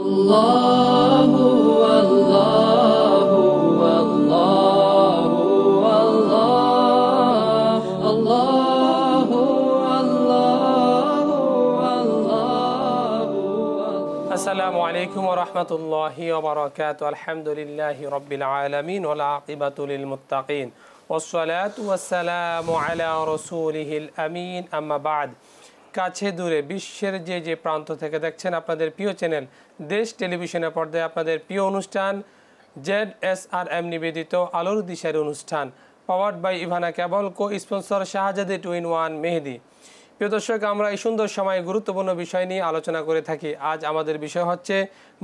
الله والله والله والله الله والله والله السلام عليكم ورحمة الله وبركاته. الحمد لله رب العالمين والعاقبة للمتقين والصلاة والسلام على رسوله الأمين أما بعد. কাছে দূরে বিশ্বের যে প্রান্ত থেকে দেখছেন আপনাদের প্রিয় চ্যানেল দেশ টেলিভিশনের পর্দায় আপনাদের প্রিয় অনুষ্ঠান ZSRM নিবেদিত আলোর দিশারি অনুষ্ঠান powered by Evana cable co sponsor Shahzadi 2-in-1 মেহেদি। প্রিয় দর্শক, আমরা এই সুন্দর সময়ে গুরুত্বপূর্ণ বিষয় নিয়ে আলোচনা করে থাকি। আজ আমাদের বিষয় হচ্ছে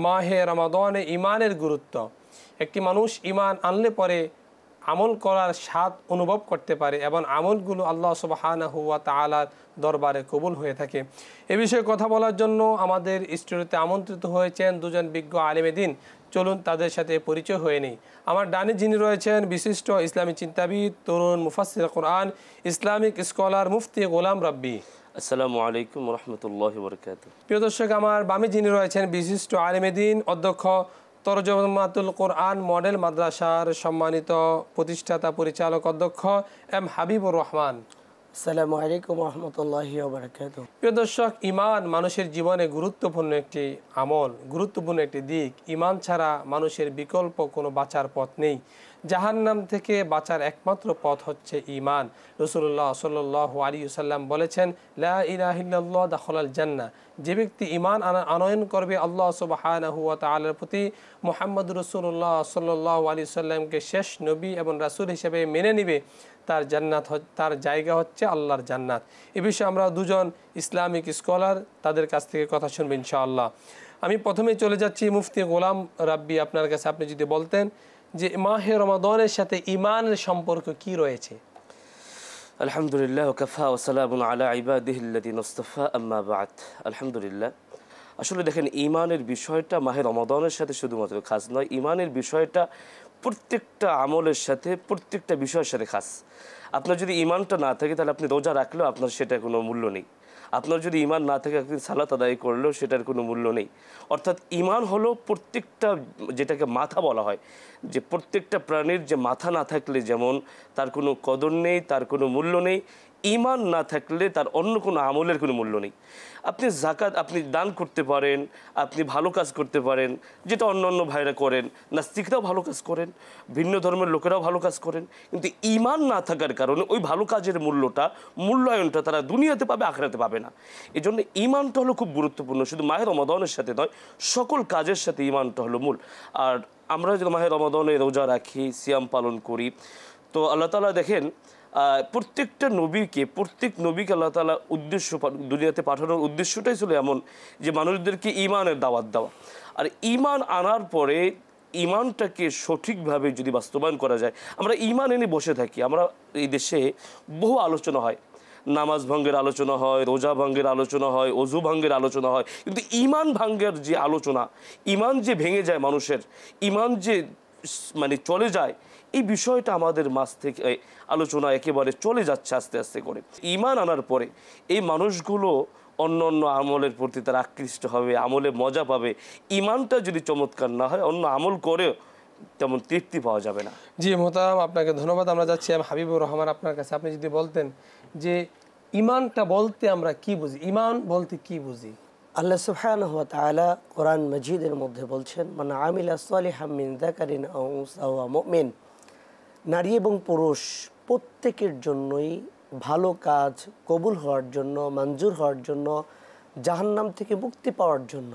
মাহে রমাদানে ইমানের গুরুত্ব। একটি মানুষ ইমান আনলে পরে আমল করার স্বাদ অনুভব করতে পারে এবং আমলগুলো আল্লাহ সুবহানাহু ওয়া তাআলার দরবারে কবুল হয়ে থাকে। এ বিষয়ে কথা বলার জন্য আমাদের স্টুডিওতে আমন্ত্রিত হয়েছেন দুজন বিজ্ঞ আলেমে দ্বীন। চলুন তাদের সাথে পরিচয় হয়ে নেই। আমার ডানে যিনি রয়েছেন বিশিষ্ট ইসলামী চিন্তাবিদ, তরুণ মুফাসসির কোরআন, ইসলামিক স্কলার মুফতি গোলাম রাব্বি। আসসালামু আলাইকুম ওয়া রাহমাতুল্লাহি ওয়া বারাকাতুহু। প্রিয় দর্শক, আমার বামে যিনি রয়েছেন বিশিষ্ট আলেমে দ্বীন, অধ্যক্ষ তরজমাতুল কোরআন মডেল মাদ্রাসার সম্মানিত প্রতিষ্ঠাতা পরিচালক অধ্যক্ষ এম হাবিবুর রহমান। আসসালামু আলাইকুম ওয়া রাহমাতুল্লাহি ওয়া বারাকাতুহু। প্রিয় দর্শক, ইমান মানুষের জীবনে গুরুত্বপূর্ণ একটি আমল, গুরুত্বপূর্ণ একটি দিক। ইমান ছাড়া মানুষের বিকল্প কোনো বাঁচার পথ নেই। জাহান্নাম থেকে বাঁচার একমাত্র পথ হচ্ছে ইমান। রাসূলুল্লাহ সাল্লাল্লাহু আলাইহি ওয়াসাল্লাম বলেছেন, লা ইলাহা ইল্লাল্লাহ দাখালাল জান্নাহ। যে ব্যক্তি ইমান আনয়ন করবে আল্লাহ সুবহানাহু ওয়া তাআলার প্রতি, মুহাম্মদুর রাসূলুল্লাহ সাল্লাল্লাহু আলাইহি ওয়াসাল্লামকে শেষ নবী এবং রাসূল হিসেবে মেনে নেবে, তার জান্নাত, তার জায়গা হচ্ছে আল্লাহর জান্নাত। এ বিষয়ে আমরা দুজন ইসলামিক স্কলার তাদের কাছ থেকে কথা শুনবো ইনশাআল্লাহ। আমি প্রথমেই চলে যাচ্ছি মুফতি গোলাম রাব্বি, আপনার কাছে। আপনি যদি বলতেন যে মাহে রমাদানের সাথে ইমানের সম্পর্ক কি রয়েছে? আলহামদুলিল্লাহ ওয়া কাফা ওয়া সালামুন আলা ইবাদিহিল্লাযিনা ইসতাফা আম্মা বা'দ। আলহামদুলিল্লাহ, আসলে দেখেন, ইমানের বিষয়টা মাহে রমাদানের সাথে শুধুমাত্র খাস নয়। ইমানের বিষয়টা প্রত্যেকটা আমলের সাথে, প্রত্যেকটা বিষয়ের সাথে খাস। আপনার যদি ইমানটা না থাকে তাহলে আপনি রোজা রাখলেও আপনার সেটা কোনো মূল্য নেই। আপনার যদি ইমান না থাকে আপনি সালাত আদায় করলেও সেটার কোনো মূল্য নেই। অর্থাৎ ইমান হলো প্রত্যেকটা, যেটাকে মাথা বলা হয়, যে প্রত্যেকটা প্রাণীর যে মাথা না থাকলে যেমন তার কোনো কদর নেই, তার কোনো মূল্য নেই, ইমান না থাকলে তার অন্য কোনো আমলের কোনো মূল্য নেই। আপনি যাকাত, আপনি দান করতে পারেন, আপনি ভালো কাজ করতে পারেন, যেটা অন্য অন্য ভাইরা করেন, নাস্তিকরাও ভালো কাজ করেন, ভিন্ন ধর্মের লোকেরাও ভালো কাজ করেন, কিন্তু ইমান না থাকার কারণে ওই ভালো কাজের মূল্যায়নটা তারা দুনিয়াতে পাবে, আখিরাতে পাবে না। এই জন্য ইমানটা হলো খুব গুরুত্বপূর্ণ। শুধু মাহে রমাদানের সাথে নয়, সকল কাজের সাথে ইমানটা হলো মূল। আর আমরা যদি মাহে রমাদানে রোজা রাখি, সিয়াম পালন করি, তো আল্লাহ তাআলা দেখেন প্রত্যেক নবীকে আল্লাহ তাআলা দুনিয়াতে পাঠানোর উদ্দেশ্যটাই ছিল এমন যে মানুষদেরকে ইমানের দাওয়াত দেওয়া। আর ইমান আনার পরে ইমানটাকে সঠিকভাবে যদি বাস্তবায়ন করা যায়, আমরা ইমান এনে বসে থাকি। আমরা এই দেশে বহু আলোচনা হয়, নামাজ ভঙ্গের আলোচনা হয়, রোজা ভঙ্গের আলোচনা হয়, ওযু ভঙ্গের আলোচনা হয়, কিন্তু ইমান ভঙ্গের যে আলোচনা, ইমান যে ভেঙে যায় মানুষের, ইমান যে চলে যায়, এই বিষয়টা আমাদের মাঝ থেকে আলোচনা একেবারে চলে যাচ্ছে আস্তে আস্তে করে। ইমান আনার পরে এই মানুষগুলো অন্য অন্য আমলের প্রতি তারা আকৃষ্ট হবে, আমলে মজা পাবে। ইমানটা যদি চমৎকার না হয়, অন্য আমল করে তেমন তৃপ্তি পাওয়া যাবে না। জি মোহতারাম, আপনাকে ধন্যবাদ। আমরা যাচ্ছি হাবিবুর রহমান, আপনার কাছে। আপনি যদি বলতেন যে ইমানটা বলতে আমরা কি বুঝি, ইমান বলতে কি বুঝি? আল্লাহ সুবহানাহু ওয়া তাআলা কোরআন মাজিদের মধ্যে বলছেন, মান আমিলা সালিহাম মিন যাকারিন আও উনসা ওয়া মুমিন। নারী এবং পুরুষ প্রত্যেকের জন্যই ভালো কাজ কবুল হওয়ার জন্য, মঞ্জুর হওয়ার জন্য, জাহান্নাম থেকে মুক্তি পাওয়ার জন্য,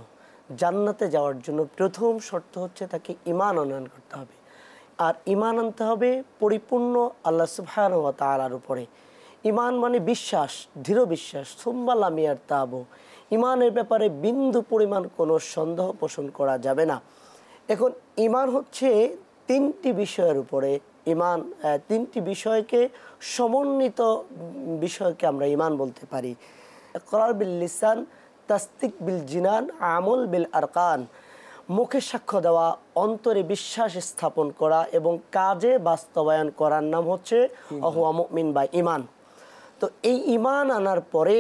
জান্নাতে যাওয়ার জন্য প্রথম শর্ত হচ্ছে তাকে ঈমান আনয়ন করতে হবে। আর ঈমান আনতে হবে পরিপূর্ণ আল্লাহ সুবহানাহু ওয়া তাআলার উপরে। ঈমান মানে বিশ্বাস, দৃঢ় বিশ্বাস। সুম্মা লাম ইয়ারতাবু, ঈমানের ব্যাপারে বিন্দু পরিমাণ কোনো সন্দেহ পোষণ করা যাবে না। এখন ঈমান হচ্ছে তিনটি বিষয়ের উপরে। ঈমান তিনটি বিষয়কে সমন্বিত বিষয়কে আমরা ঈমান বলতে পারি। ইকরার বিল লিসান, তাসদিক বিল জিনান, আমল বিল আরকান। মুখে সাক্ষ্য দেওয়া, অন্তরে বিশ্বাস স্থাপন করা এবং কাজে বাস্তবায়ন করার নাম হচ্ছে হুয়া মুমিন বা ঈমান। তো এই ঈমান আনার পরে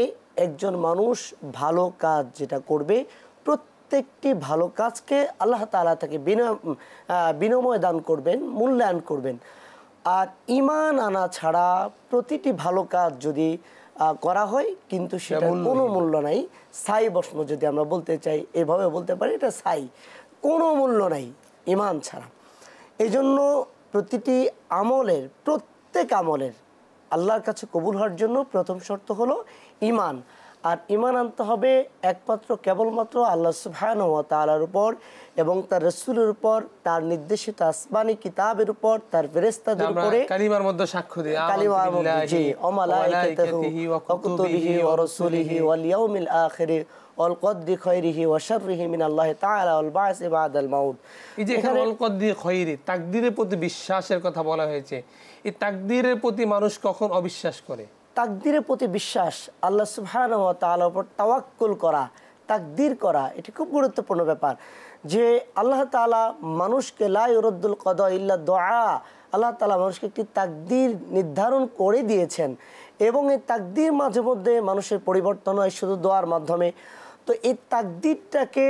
একজন মানুষ ভালো কাজ যেটা করবে, প্রত্যেকটি ভালো কাজকে আল্লাহ তাআলা তাকে বিনিময় দান করবেন, মূল্যায়ন করবেন। আর ঈমান আনা ছাড়া প্রতিটি ভালো কাজ যদি করা হয় কিন্তু সেটা কোনো মূল্য নাই। ছাই বস্ম যদি আমরা বলতে চাই, এভাবে বলতে পারি, এটা ছাই, কোনো মূল্য নাই ঈমান ছাড়া। এই জন্য প্রতিটি আমলের, প্রত্যেক আমলের আল্লাহর কাছে কবুল হওয়ার জন্য প্রথম শর্ত হলো ঈমান। আর ঈমান আনতে হবে একমাত্র কেবলমাত্র আল্লাহ সুবহানাহু ওয়া তাআলার উপর এবং তার রাসূলের উপর, তার নির্দেশিত আসমানি কিতাবের উপর, তার ফেরেশতাদের উপরে। কালিমার মধ্যে সাক্ষ্য দিই, কালিমার মধ্যে জি, ওয়া মালাইকাতিহি ওয়া কুতুবিহি ওয়া রাসূলিহি ওয়াল ইয়াউমিল আখির ওয়াল কদরি খায়রিহি ওয়া শাররিহি মিনাল্লাহি তাআলা ওয়াল বা'সি বা'দাল মাউত। এই যে এখানে ওয়াল কদরি খায়রি, তাকদীরের প্রতি বিশ্বাসের কথা বলা হয়েছে। এই তাকদীরের প্রতি মানুষ কখন অবিশ্বাস করে? তাকদীরের প্রতি বিশ্বাস, আল্লাহ সুবহানাহু ওয়া তাআলার উপর তাওয়াক্কুল করা, তাকদীর করা, এটি খুব গুরুত্বপূর্ণ ব্যাপার। যে আল্লাহ তাআলা মানুষকে লা ইউরাদ্দুল কদা ইল্লা দুআ, আল্লাহ তাআলা মানুষকে একটি তাকদীর নির্ধারণ করে দিয়েছেন এবং এই তাকদীর মাঝে মধ্যে মানুষের পরিবর্তন হয় শুধু দোয়ার মাধ্যমে। তো এই তাকদীরটাকে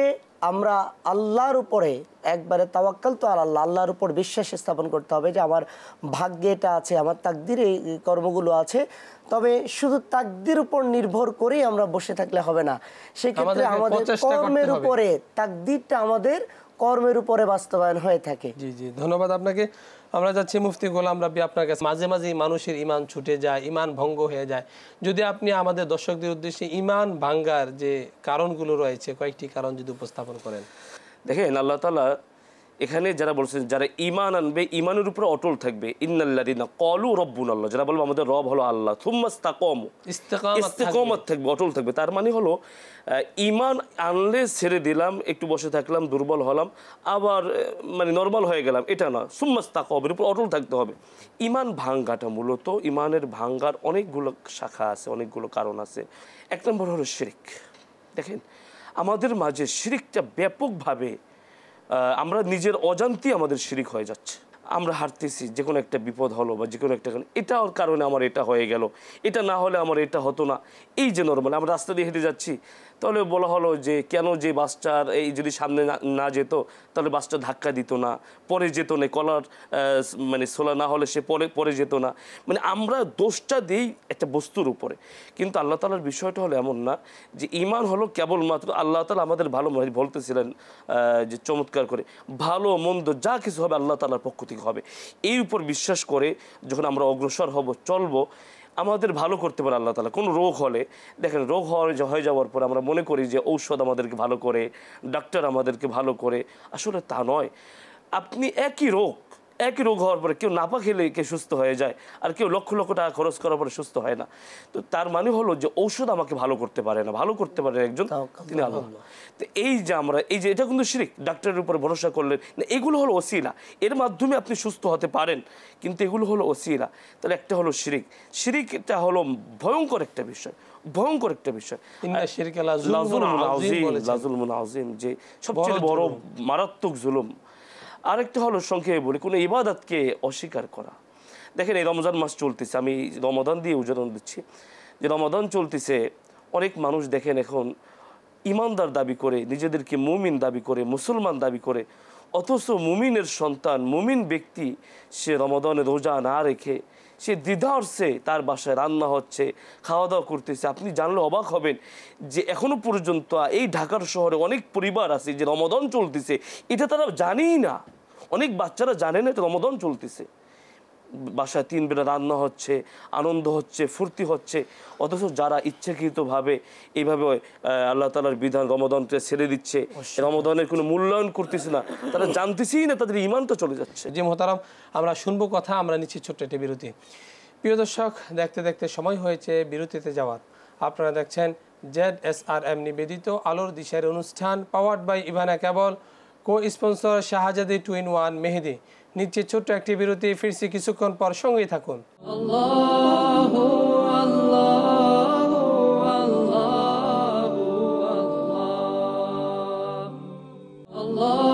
আমরা আল্লাহর উপরে একবারে তাওয়াক্কাল তো আল্লাহ, আল্লাহর উপর বিশ্বাস স্থাপন করতে হবে যে আমার ভাগ্যে এটা আছে, আমার তাকদীরে এই কর্মগুলো আছে। তবে শুধু তাকদীর উপর নির্ভর করেই আমরা বসে থাকলে হবে না, সেক্ষেত্রে আমাদের কর্মের উপরে, তাকদীরটা আমাদের কর্মের উপরে বাস্তবায়ন হয়ে থাকে। জি জি, ধন্যবাদ আপনাকে। আমরা যাচ্ছি মুফতি গোলাম রাব্বি আপনার কাছে। মাঝে মাঝে মানুষের ঈমান ছুটে যায়, ঈমান ভঙ্গ হয়ে যায়। যদি আপনি আমাদের দর্শকদের উদ্দেশ্যে ঈমান ভাঙ্গার যে কারণগুলো রয়েছে, কয়েকটি কারণ যদি উপস্থাপন করেন। দেখেন, আল্লাহ তাআলা এখানে যারা বলছেন যারা ঈমান আনবে, ঈমানের উপরে অটল থাকবে, ইন্নাল্লাযিনা ক্বালু রাব্বুনাল্লাহ, যারা বলবে আমাদের রব হলো আল্লাহ, থুম্মা ইসতাকামু, ইস্তিকামাত থাকবে, অটল থাকবে। তার মানে হলো ঈমান আনলে ছেড়ে দিলাম, একটু বসে থাকলাম, দুর্বল হলাম, আবার মানে নরমাল হয়ে গেলাম, এটা না। সুম্মা ইসতাকামের উপর অটল থাকতে হবে। ঈমান ভাঙ্গাটা মূলত, ঈমানের ভাঙ্গার অনেকগুলো শাখা আছে, অনেকগুলো কারণ আছে। এক নম্বর হলো শিরক। দেখেন, আমাদের মাঝে শিরকটা ব্যাপকভাবে, আমরা নিজের অজান্তেই আমাদের শিরিক হয়ে যাচ্ছে। আমরা হারতেছি, যে কোনো একটা বিপদ হলো বা যে কোনো একটা এটার কারণে আমার এটা হয়ে গেল, এটা না হলে আমার এটা হতো না। এই যে নর্মাল আমরা রাস্তা দিয়ে হেঁটে যাচ্ছি, তাহলে বলা হলো যে কেন যে বাসটার এই যদি সামনে না যেত তাহলে বাসটা ধাক্কা দিত না, পরে যেত না, কলার মানে সোলা না হলে সে পরে যেত না। মানে আমরা দোষটা দিই একটা বস্তুর উপরে। কিন্তু আল্লাহ তাআলার বিষয়টা হলো এমন না, যে ঈমান হলো কেবলমাত্র আল্লাহ তাআলা আমাদের ভালো বলতেছিলেন যে চমৎকার করে, ভালো মন্দ যা কিছু হবে আল্লাহ তাআলার পক্ষ থেকে হবে। এই উপর বিশ্বাস করে যখন আমরা অগ্রসর হব, চলবো, আমাদের ভালো করতে পারে আল্লাহ তাআলা। কোনো রোগ হলে দেখেন, রোগ হয়ে যাওয়ার পর আমরা মনে করি যে ঔষধ আমাদেরকে ভালো করে, ডাক্তার আমাদেরকে ভালো করে। আসলে তা নয়। আপনি একই রোগ হওয়ার পরে কেউ নাপা খেলে কেউ সুস্থ হয়ে যায়, আর কেউ লক্ষ লক্ষ টাকা খরচ করার পরে সুস্থ হয় না। তো তার মানে হলো যে ঔষধ আমাকে ভালো করতে পারে না, ভালো করতে পারে একজন, তিনি আল্লাহ। তো এই যে আমরা এই যে এটা কিন্তু শিরক, ডাক্তারের উপর ভরসা করলেন না, এগুলো হলো ওসিলা, এর মাধ্যমে আপনি সুস্থ হতে পারেন, কিন্তু এগুলো হলো ওসিলা। তাহলে একটা হলো শিরক। শিরকটা হলো ভয়ঙ্কর একটা বিষয়, ভয়ঙ্কর একটা বিষয়, যে সবচেয়ে বড় মারাত্মক জুলুম। আরেকটা হলো সংক্ষেপে বলি, কোনো ইবাদতকে অস্বীকার করা। দেখেন, এই রমজান মাস চলতেছে, আমি রমাদান দিয়ে উদাহরণ দিচ্ছি, যে রমাদান চলতেছে, অনেক মানুষ দেখেন এখন ইমানদার দাবি করে, নিজেদেরকে মুমিন দাবি করে, মুসলমান দাবি করে, অথচ মুমিনের সন্তান, মুমিন ব্যক্তি, সে রমাদানে রোজা না রেখে সে দ্বিধার্সে তার বাসায় রান্না হচ্ছে, খাওয়া দাওয়া করতেছে। আপনি জানলে অবাক হবেন যে এখনো পর্যন্ত এই ঢাকার শহরে অনেক পরিবার আছে যে রমাদান চলতেছে, এটা তারা জানেই না। অনেক বাচ্চারা জানে না এটা রমাদান চলতেছে, বাসায় 3 বেলা রান্না হচ্ছে, আনন্দ হচ্ছে, ফুর্তি হচ্ছে, অথচ যারা ইচ্ছাকৃতভাবে এইভাবে আল্লাহ তাআলার বিধান রমাদানকে ছেড়ে দিচ্ছে, রমাদানের কোনো মূল্যায়ন করতেছে না, তারা জানতেছেই না, তাদের ঈমান তো চলে যাচ্ছে। জি মোহতারাম, আমরা শুনবো কথা, আমরা নিচ্ছি ছোট্ট একটি বিরতি। প্রিয় দর্শক, দেখতে দেখতে সময় হয়েছে বিরতিতে যাওয়ার। আপনারা দেখছেন ZSRM নিবেদিত আলোর দিশার অনুষ্ঠান, powered by Evana cable, co sponsor Shahzadi 2-in-1 মেহেদি। নিচ্ছে ছোট্ট একটি বিরতি, ফিরছি কিছুক্ষণ পর, সঙ্গেই থাকুন। আল্লাহু আল্লাহু আল্লাহু আল্লাহু আল্লাহু আল্লাহু।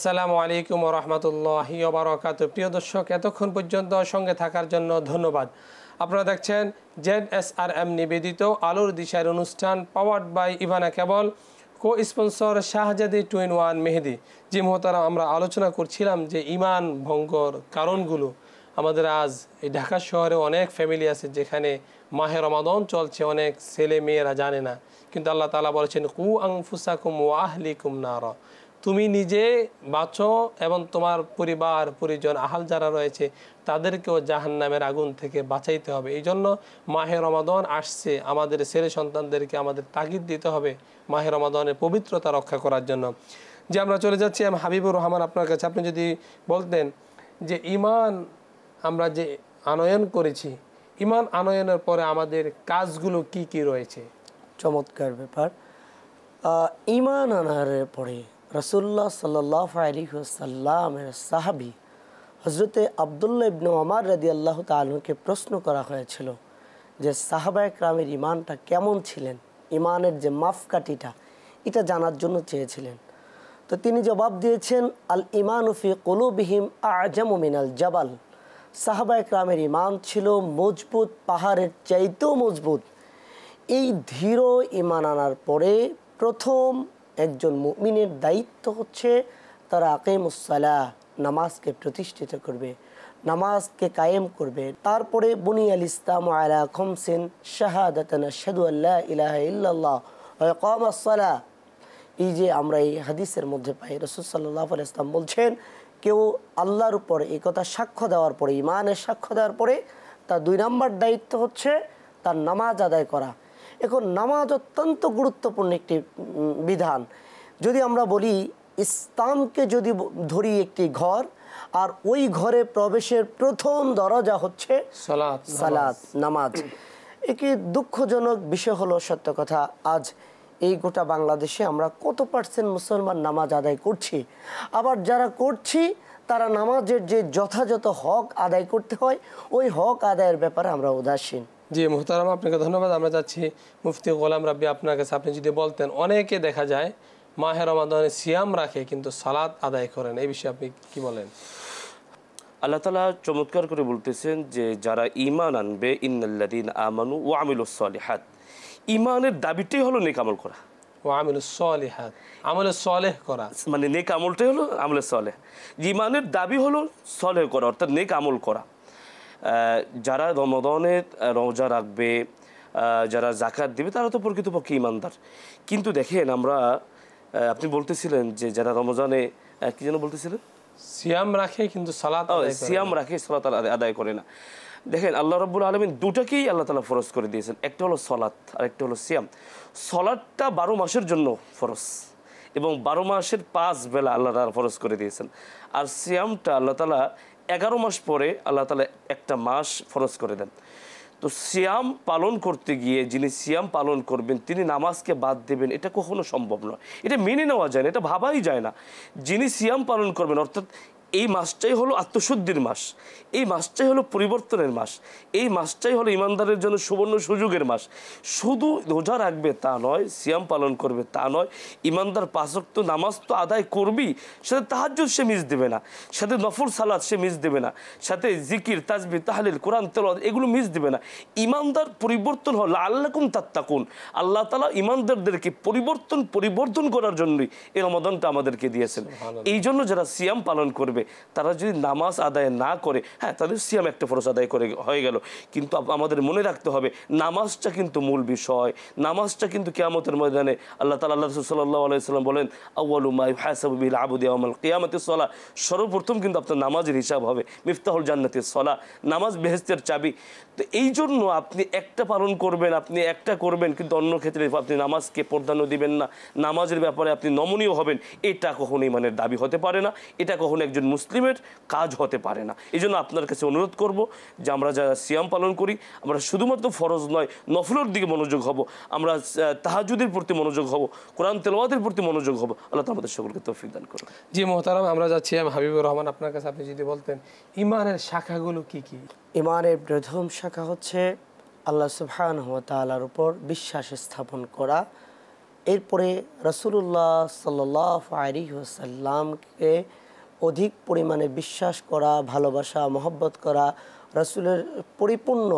আসসালামু আলাইকুম ওয়া রাহমাতুল্লাহি ওয়া বারাকাতুহু। প্রিয় দর্শক, এতক্ষণ পর্যন্ত সঙ্গে থাকার জন্য ধন্যবাদ। আপনারা দেখছেন ZSRM নিবেদিত আলোর দিশার অনুষ্ঠান, powered by Evana cable, co sponsor Shahzadi 2-in-1 মেহেদি। যে মুহতারাম, আমরা আলোচনা করছিলাম যে ঈমান ভঙ্গর কারণগুলো। আমাদের আজ এই ঢাকা শহরে অনেক ফ্যামিলি আছে যেখানে মাহে রমাদান চলছে, অনেক ছেলে মেয়েরা জানে না, কিন্তু আল্লাহ তাআলা বলেছেন কু আনফুসাকুম ওয়া আহলিকুম নারা, তুমি নিজে বাঁচো এবং তোমার পরিবার পরিজন আহাল যারা রয়েছে তাদেরকেও জাহান্নামের আগুন থেকে বাঁচাইতে হবে। এই জন্য মাহে রমাদান আসছে, আমাদের ছেলে সন্তানদেরকে আমাদের তাগিদ দিতে হবে মাহে রমাদানের পবিত্রতা রক্ষা করার জন্য। যে আমরা চলে যাচ্ছি হাবিবুর রহমান আপনার কাছে, আপনি যদি বলতেন যে ঈমান আমরা যে আনয়ন করেছি, ঈমান আনয়নের পরে আমাদের কাজগুলো কি কি রয়েছে? চমৎকার ব্যাপার। ঈমান আনার পরে রাসূলুল্লাহ সাল্লাল্লাহু আলাইহি ওয়াসাল্লামের সাহাবী হযরতে আব্দুল্লাহ ইবনে ওমর রাদিয়াল্লাহু তাআলাকে প্রশ্ন করা হয়েছিল যে সাহাবায়ে কেরামের ঈমানটা কেমন ছিলেন, ঈমানের যে মাপকাঠিটা এটা জানার জন্য চেয়েছিলেন। তো তিনি জবাব দিয়েছেন, আল ঈমানু ফি কুলুবিহিম আ'জামু মিনাল জাবাল। সাহাবায়ে কেরামের ঈমান ছিল মজবুত, পাহাড়ের চাইতেও মজবুত। এই ধীর ঈমান আনার পরে প্রথম একজন মুমিনের দায়িত্ব হচ্ছে তারা আকিমুস সালাহ, নামাজকে প্রতিষ্ঠিত করবে, নামাজকে কায়েম করবে। তারপরে বুনিয়াল ইসলামু আলা খামসিন শাহাদাতান আশহাদু আল্লা ইলাহা ইল্লাল্লাহ ওয়া ইকামাস সালাহ। এই যে আমরা এই হাদিসের মধ্যে পাই, রাসূল সাল্লাল্লাহু আলাইহি ওয়াসাল্লাম বলছেন, কেউ আল্লাহর উপর এই কথা সাক্ষ্য দেওয়ার পরে, ঈমানের সাক্ষ্য দেওয়ার পরে তার 2 নম্বর দায়িত্ব হচ্ছে তার নামাজ আদায় করা। এখন নামাজ অত্যন্ত গুরুত্বপূর্ণ একটি বিধান। যদি আমরা বলি ইসলামকে যদি ধরি একটি ঘর, আর ওই ঘরে প্রবেশের প্রথম দরজা হচ্ছে সালাত, নামাজ। একে দুঃখজনক বিষয় হলো, সত্য কথা, আজ এই গোটা বাংলাদেশে আমরা কত পার্সেন্ট মুসলমান নামাজ আদায় করছি, আবার যারা করছি তারা নামাজের যে যথাযথ হক আদায় করতে হয় ওই হক আদায়ের ব্যাপারে আমরা উদাসীন। জি মুহতারাম, আপনাকে ধন্যবাদ। আমরা যাচ্ছি মুফতি গোলাম রাব্বি আপনার কাছে। আপনি যদি বলতেন, অনেকে দেখা যায় মাহে রমাদানে সিয়াম রাখে কিন্তু সালাত আদায় করেন, এই বিষয়ে আপনি কি বলেন? আল্লাহ তাআলা চমৎকার করে বলতেছেন যে যারা ঈমান আনবে, ইন্নাল্লাযীনা আমানু ওয়া আমিলুস সালিহাত, ঈমানের দাবিটাই হলো নেক আমল করা। ওয়া আমিলুস সালিহাত, আমলে সালেহ করা, মানে নেক আমলটাই হলো আমলে সালেহ। ঈমানের দাবি হলো সালেহ করা, অর্থাৎ নেক আমল করা। যারা রমাদানে রোজা রাখবে, যারা যাকাত দিবে, তারা তো প্রকৃতপক্ষে ঈমানদার। কিন্তু দেখেন, আমরা আপনি বলতেছিলেন যে যারা রমজানে কি যেন বলতেছিলেন, সিয়াম রাখে কিন্তু সালাত সিয়াম রাখে, সালাত আদায় করে না। দেখেন, আল্লাহ রাব্বুল আলামিন দুটাকেই আল্লাহ তাআলা ফরজ করে দিয়েছেন। একটা হলো সালাত আর একটা হলো সিয়াম। সালাতটা 12 মাসের জন্য ফরজ এবং 12 মাসের 5 বেলা আল্লাহ তাআলা ফরজ করে দিয়েছেন। আর সিয়ামটা আল্লাহ তাআলা 11 মাস পরে আল্লাহ তাআলা একটা মাস ফরজ করে দেন। তো সিয়াম পালন করতে গিয়ে যিনি সিয়াম পালন করবেন তিনি নামাজকে বাদ দেবেন, এটা কখনো সম্ভব নয়, এটা মেনে নেওয়া যায় না, এটা ভাবাই যায় না। যিনি সিয়াম পালন করবেন, অর্থাৎ এই মাসটাই হলো আত্মশুদ্ধির মাস, এই মাসটাই হলো পরিবর্তনের মাস, এই মাসটাই হলো ইমানদারের জন্য সুবর্ণ সুযোগের মাস। শুধু রোজা রাখবে তা নয়, সিয়াম পালন করবে তা নয়, ইমানদার 5 ওয়াক্ত নামাজ তো আদায় করবি, সাথে তাহাজ্জুদ সে মিস দেবে না, সাথে নফল সালাত সে মিস দেবে না, সাথে জিকির, তাসবিহ, তাহলিল, কোরআন তেলাওয়াত এগুলো মিস দেবে না। ইমানদার পরিবর্তন হলো লাআল্লাকুম তাত্তাকুন। আল্লাহ তাআলা ইমানদারদেরকে পরিবর্তন করার জন্যই এই রমাদানটা আমাদেরকে দিয়েছেন। এই জন্য যারা সিয়াম পালন করবে, তারা যদি নামাজ আদায় না করে, হ্যাঁ তাদের সিয়াম একটা ফরজ আদায় করে হয়ে গেল, কিন্তু আমাদের মনে রাখতে হবে নামাজটা কিন্তু মূল বিষয়। নামাজটা কিন্তু কিয়ামতের ময়দানে আল্লাহ তাআলা, আল্লাহ রাসূল সাল্লাল্লাহু আলাইহি ওয়াসাল্লাম বলেন, আউয়ালু মা ইউহাসাবু বিল আবদু ইয়াউমাল কিয়ামাতিস সালাহ। সর্বপ্রথম কিন্তু আপনার নামাজের হিসাব হবে। মিফতাহুল জান্নাতিস সালাহ, নামাজ বেহেশতের চাবি। তো এই জন্য আপনি একটা পালন করবেন, আপনি একটা করবেন, কিন্তু অন্য ক্ষেত্রে আপনি নামাজকে প্রাধান্য দিবেন না, নামাজের ব্যাপারে আপনি নমনীয় হবেন, এটা কখনো ঈমানের দাবি হতে পারে না, এটা কখনো একজন মুসলিমের কাজ হতে পারে না। এই জন্য আপনার কাছে অনুরোধ করব যে আমরা যারা সিয়াম পালন করি, আমরা শুধুমাত্র ফরজ নয় নফলের দিকে মনোযোগ হব, আমরা তাহাজ্জুদের প্রতি মনোযোগ হব, কোরআন তেলাওয়াতের প্রতি মনোযোগ হব। আল্লাহ তাআলা আমাদের সকলকে তৌফিক দান করুন। জি মুহতারাম, আমরা যাচ্ছি হাবিবুর রহমান আপনার কাছে। আপনি যদি বলতেন ঈমানের শাখাগুলো কি কি? ঈমানের প্রথম শাখা হচ্ছে আল্লাহ সুবহানাহু ওয়া তাআলার উপর বিশ্বাস স্থাপন করা এরপরে রাসূলুল্লাহ সাল্লাল্লাহু আলাইহি ওয়াসাল্লামকে অধিক পরিমাণে বিশ্বাস করা, ভালোবাসা, মহব্বত করা, রাসূলের পরিপূর্ণ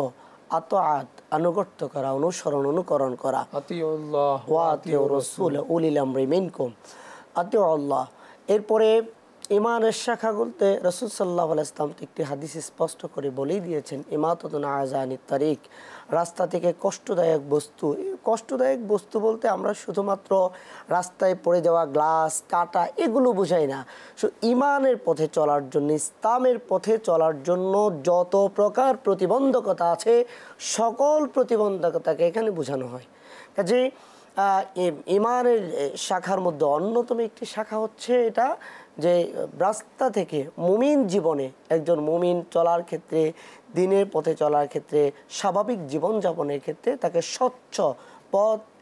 আতাআত আনুগত্য করা, অনুকরণ করা। আতিউল্লাহ ওয়া আতিউ রাসূল উলিল আমরি মিনকুম, আতিউ আল্লাহ। এরপরে ইমানের শাখা বলতে রাসূল সাল্লাল্লাহু আলাইহি ওয়াসাল্লাম একটি হাদিস স্পষ্ট করে বলেই দিয়েছেন, ইমাতাতুন আযানিত তারিক, রাস্তা থেকে কষ্টদায়ক বস্তু বলতে আমরা শুধুমাত্র রাস্তায় পড়ে যাওয়া গ্লাস, কাঁটা এগুলো বুঝাই না। ইমানের পথে চলার জন্য, ইসলামের পথে চলার জন্য যত প্রকার প্রতিবন্ধকতা আছে সকল প্রতিবন্ধকতাকে এখানে বোঝানো হয়। কাজে ইমানের শাখার মধ্যে অন্যতম একটি শাখা হচ্ছে এটা যে রাস্তা থেকে মুমিন জীবনে, একজন মুমিন চলার ক্ষেত্রে, দিনের পথে চলার ক্ষেত্রে, স্বাভাবিক জীবনযাপনের ক্ষেত্রে তাকে স্বচ্ছ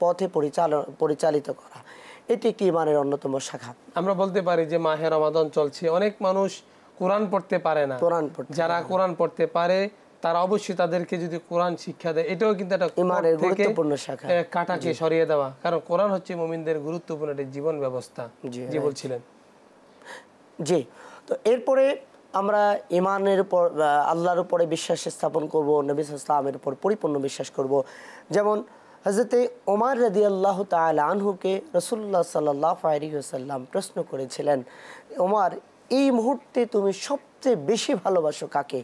পথে পরিচালিত করা, এটি একটি ইমানের অন্যতম শাখা। আমরা বলতে পারি যে মাহে রমাদান চলছে, অনেক মানুষ কোরআন পড়তে পারে না। যারা কোরআন পড়তে পারে তারা অবশ্যই তাদেরকে যদি কোরআন শিক্ষা দেয়, এটাও কিন্তু একটা ইমানের গুরুত্বপূর্ণ শাখা, কাটাকে সরিয়ে দেওয়া। কারণ কোরআন হচ্ছে মুমিনদের গুরুত্বপূর্ণ একটি জীবন ব্যবস্থা। জি বলছিলেন। জি, তো এরপরে আমরা ইমানের উপর, আল্লাহর উপরে বিশ্বাস স্থাপন করব, নবী সাল্লাল্লাহু আলাইহি ওয়াসাল্লামের উপর পরিপূর্ণ বিশ্বাস করব। যেমন হযরতে ওমর রাদিয়াল্লাহু তাআলা আনহুকে রাসূলুল্লাহ সাল্লাল্লাহু আলাইহি ওয়াসাল্লাম প্রশ্ন করেছিলেন, ওমর এই মুহূর্তে তুমি সবচেয়ে বেশি ভালোবাসো কাকে?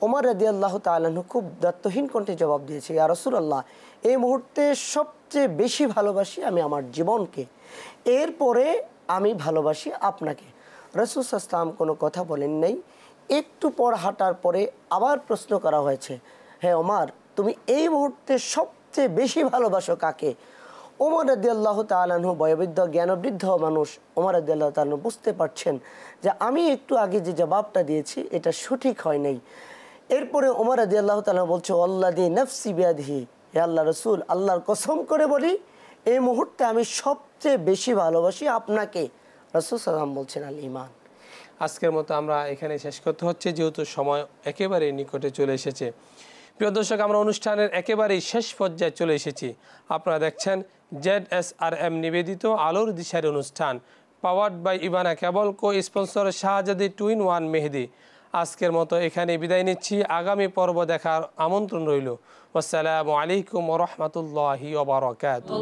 ওমর রাদিয়াল্লাহু তাআলা আনহু খুব দায়িত্বহীন কণ্ঠে জবাব দিয়েছে, ইয়া রাসূলুল্লাহ, এই মুহূর্তে সবচেয়ে বেশি ভালোবাসি আমি আমার জীবনকে, এরপরে আমি ভালোবাসি আপনাকে। রাসূল সাল্লাল্লাহু আলাইহি ওয়াসাল্লাম কোনো কথা বলেন নাই। একটু পর হাঁটার পরে আবার প্রশ্ন করা হয়েছে, হে ওমর, তুমি এই মুহূর্তে সবচেয়ে বেশি ভালোবাসো কাকে? ওমর রাদিয়াল্লাহু তাআলা আনহু বয়োবৃদ্ধ, জ্ঞানবৃদ্ধ মানুষ, ওমর রাদিয়াল্লাহু তাআলা আনহু বুঝতে পারছেন যে আমি একটু আগে যে জবাবটা দিয়েছি এটা সঠিক হয় নাই। এরপরে ওমর রাদিয়াল্লাহু তাআলা বলছে, আল্লাযী নাফসি বিয়াদিহি, হে আল্লাহ রাসূল, আল্লাহর কসম করে বলি এই মুহূর্তে আমি সবচেয়ে বেশি ভালোবাসি আপনাকে। রাসূল সাল্লাল্লাহু আলাইহি ওয়াসাল্লাম বলছেন, আল ঈমান। আজকের মতো আমরা এখানে শেষ করতে হচ্ছে, যেহেতু সময় একেবারে নিকটে চলে এসেছে। প্রিয় দর্শক, আমরা অনুষ্ঠানের একেবারেই শেষ পর্যায়ে চলে এসেছি। আপনারা দেখছেন ZSRM নিবেদিত আলোর দিশারি অনুষ্ঠান, powered by Evana cable, co sponsor Shahzadi 2-in-1 মেহেদি। আজকের মতো এখানে বিদায় নিচ্ছি, আগামী পর্ব দেখার আমন্ত্রণ রইল। আসসালামু আলাইকুম ওয়া রাহমাতুল্লাহি ওয়া বারাকাতুহু।